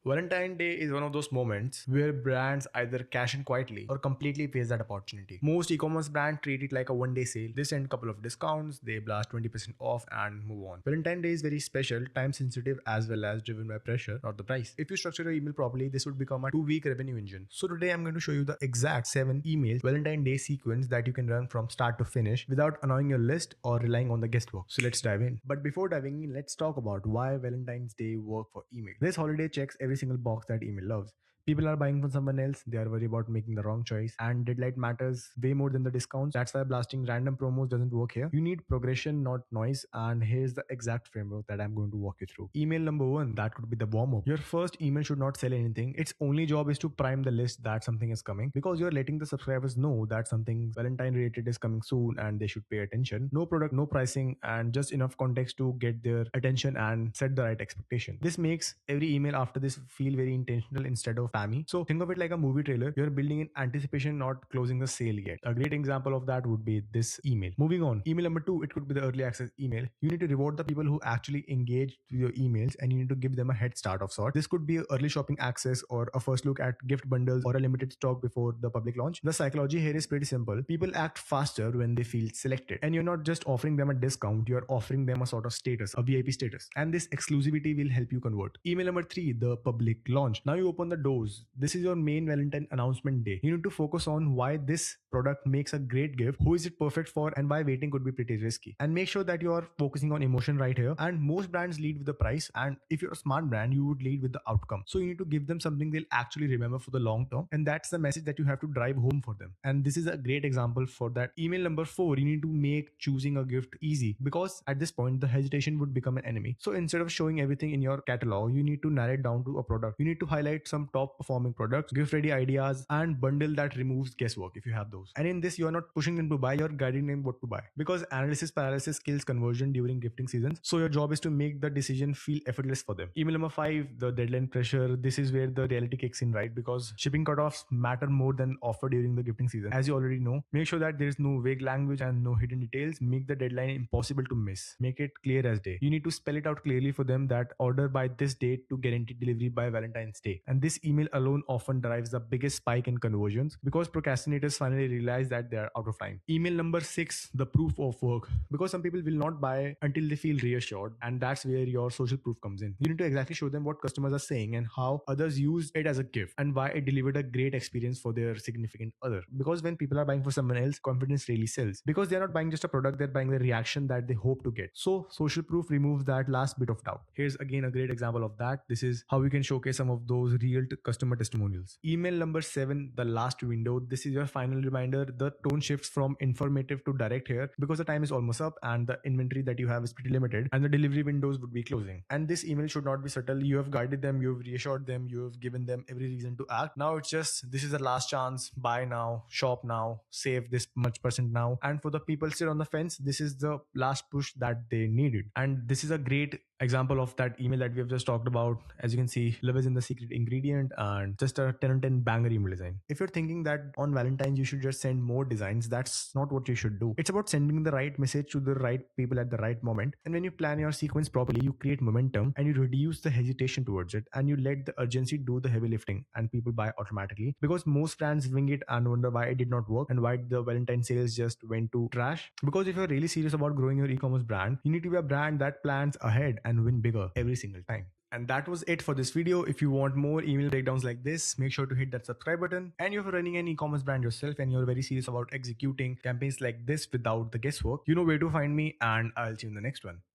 Valentine Day is one of those moments where brands either cash in quietly or completely face that opportunity. Most e-commerce brands treat it like a one-day sale. They send a couple of discounts, they blast 20% off and move on. Valentine Day is very special, time sensitive as well as driven by pressure, not the price. If you structure your email properly, this would become a 2-week revenue engine. So today I'm going to show you the exact 7 emails Valentine Day sequence that you can run from start to finish without annoying your list or relying on the guesswork. So let's dive in. But before diving in, let's talk about why Valentine's Day work for email. This holiday checks every single box that email loves. People are buying from someone else, they are worried about making the wrong choice, and deadline matters way more than the discounts. That's why blasting random promos doesn't work here. You need progression, not noise, and here's the exact framework that I'm going to walk you through. Email number one, that could be the warm up. Your first email should not sell anything. Its only job is to prime the list that something is coming because you're letting the subscribers know that something Valentine related is coming soon and they should pay attention. No product, no pricing, and just enough context to get their attention and set the right expectation. This makes every email after this feel very intentional instead of spammy. So think of it like a movie trailer. You're building in anticipation, not closing the sale yet. A great example of that would be this email. Moving on, email number two, it could be the early access email. You need to reward the people who actually engage with your emails and you need to give them a head start of sort. This could be early shopping access or a first look at gift bundles or a limited stock before the public launch. The psychology here is pretty simple. People act faster when they feel selected, and you're not just offering them a discount, you're offering them a sort of status, a VIP status, and this exclusivity will help you convert. Email number three, the public launch. Now you open the doors. This is your main Valentine announcement day. You need to focus on why this product makes a great gift, who is it perfect for, and why waiting could be pretty risky. And make sure that you are focusing on emotion right here. And most brands lead with the price, and if you're a smart brand, you would lead with the outcome. So you need to give them something they'll actually remember for the long term, and that's the message that you have to drive home for them. And this is a great example for that. Email number four, you need to make choosing a gift easy because at this point the hesitation would become an enemy. So instead of showing everything in your catalog, you need to narrow it down to a product. You need to highlight some top performing products, gift ready ideas, and bundle that removes guesswork if you have those. And in this, you are not pushing them to buy, you're guiding them what to buy, because analysis paralysis kills conversion during gifting seasons. So your job is to make the decision feel effortless for them. Email number five, the deadline pressure. This is where the reality kicks in, right? Because shipping cutoffs matter more than offer during the gifting season. As you already know, make sure that there is no vague language and no hidden details. Make the deadline impossible to miss. Make it clear as day. You need to spell it out clearly for them that order by this date to guarantee delivery by Valentine's Day. And this email alone often drives the biggest spike in conversions because procrastinators finally realize that they are out of time. Email number six, the proof of work. Because some people will not buy until they feel reassured, and that's where your social proof comes in. You need to exactly show them what customers are saying and how others used it as a gift and why it delivered a great experience for their significant other. Because when people are buying for someone else, confidence really sells. Because they're not buying just a product, they're buying the reaction that they hope to get. So social proof removes that last bit of doubt. Here's again a great example of that. This is how we can showcase some of those real customer testimonials. Email number seven, the last window. This is your final reminder. The tone shifts from informative to direct here because the time is almost up and the inventory that you have is pretty limited and the delivery windows would be closing. And this email should not be subtle. You have guided them, you have reassured them, you have given them every reason to act. Now it's just, this is the last chance. Buy now, shop now, save this much percent now. And for the people still on the fence, this is the last push that they needed. And this is a great example of that email that we have just talked about. As you can see, love is in the secret ingredient and just a 10 on 10 banger email design. If you're thinking that on Valentine's you should just send more designs, that's not what you should do. It's about sending the right message to the right people at the right moment. And when you plan your sequence properly, you create momentum and you reduce the hesitation towards it and you let the urgency do the heavy lifting and people buy automatically. Because most brands wing it and wonder why it did not work and why the Valentine sales just went to trash. Because if you're really serious about growing your e-commerce brand, you need to be a brand that plans ahead and win bigger every single time. And that was it for this video. If you want more email breakdowns like this, make sure to hit that subscribe button. And if you're running an e-commerce brand yourself and you're very serious about executing campaigns like this without the guesswork, you know where to find me, and I'll see you in the next one.